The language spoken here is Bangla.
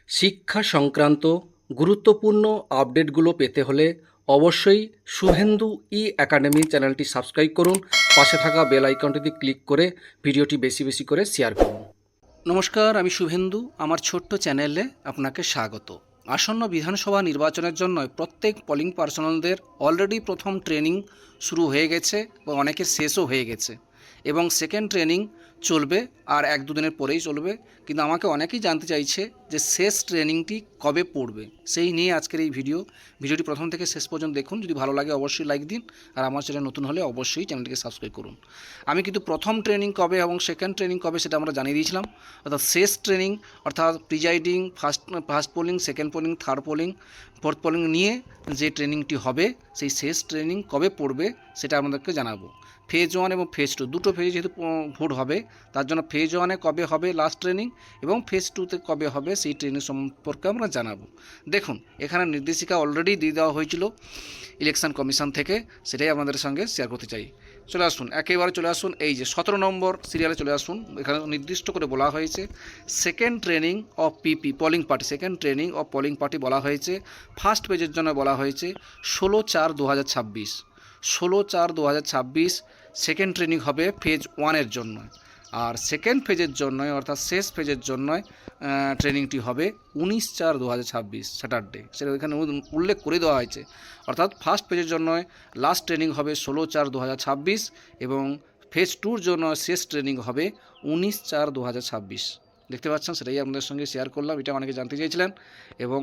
শিক্ষা সংক্রান্ত গুরুত্বপূর্ণ আপডেটগুলো পেতে হলে অবশ্যই শুভেন্দু ই একাডেমি চ্যানেলটি সাবস্ক্রাইব করুন। পাশে থাকা বেল আইকনটিতে ক্লিক করে ভিডিওটি বেশি বেশি করে শেয়ার করুন। নমস্কার, আমি শুভেন্দু। আমার ছোট্ট চ্যানেলে আপনাকে স্বাগত। আসন্ন বিধানসভা নির্বাচনের জন্য প্রত্যেক পোলিং পার্সোনালদের অলরেডি প্রথম ট্রেনিং শুরু হয়ে গেছে এবং অনেকের শেষও হয়ে গেছে এবং সেকেন্ড ট্রেনিং চলবে আর এক দুদিনের পরেই চলবে। কিন্তু আমাকে অনেকেই জানতে চাইছে যে শেষ ট্রেনিংটি কবে পড়বে, সেই নিয়ে আজকের এই ভিডিওটি প্রথম থেকে শেষ পর্যন্ত দেখুন। যদি ভালো লাগে অবশ্যই লাইক দিন, আর আমার চ্যানেল নতুন হলে অবশ্যই চ্যানেলটিকে সাবস্ক্রাইব করুন। আমি কিন্তু প্রথম ট্রেনিং কবে এবং সেকেন্ড ট্রেনিং কবে সেটা আমরা জানিয়ে দিয়েছিলাম। অর্থাৎ শেষ ট্রেনিং অর্থাৎ presiding, first polling, second polling, third polling, fourth polling নিয়ে যে ট্রেনিংটি হবে, সেই শেষ ট্রেনিং কবে পড়বে সেটা আপনাদেরকে জানাবো। ফেজ 1 এবং ফেজ 2 দুটো ফেজে যেহেতু ভোট হবে, তার জন্য ফেজ 1-এ কবে হবে লাস্ট ট্রেনিং এবং ফেজ 2-তে কবে হবে সেই ট্রেনিং সম্পর্কে আমরা জানাবো। দেখুন, এখানে নির্দেশিকা অলরেডি দিয়ে দেওয়া হয়েছিল ইলেকশন কমিশন থেকে, সেটাই আপনাদের সঙ্গে শেয়ার করতে চাই। চলে আসুন, একেবারে চলে আসুন, এই যে 17 নম্বর সিরিয়ালে চলে আসুন। এখানে নির্দিষ্ট করে বলা হয়েছে second training of PP polling party, second training of polling party বলা হয়েছে। ফার্স্ট পেজের জন্য বলা হয়েছে 16/4/2026, 16/4/2026 সেকেন্ড ট্রেনিং হবে ফেজ 1-এর জন্য। আর সেকেন্ড ফেজের জন্য অর্থাৎ শেষ ফেজের জন্য ট্রেনিংটি হবে 19/4/2026 স্যাটারডে, সেটা এখানে উল্লেখ করে দেওয়া হয়েছে। অর্থাৎ ফার্স্ট ফেজের জন্য লাস্ট ট্রেনিং হবে 16/4/2026 এবং ফেজ 2-র জন্য শেষ ট্রেনিং হবে 19/4/2026। দেখতে পাচ্ছেন, সেটাই আপনাদের সঙ্গে শেয়ার করলাম। এটা অনেকে জানতে চেয়েছিলেন এবং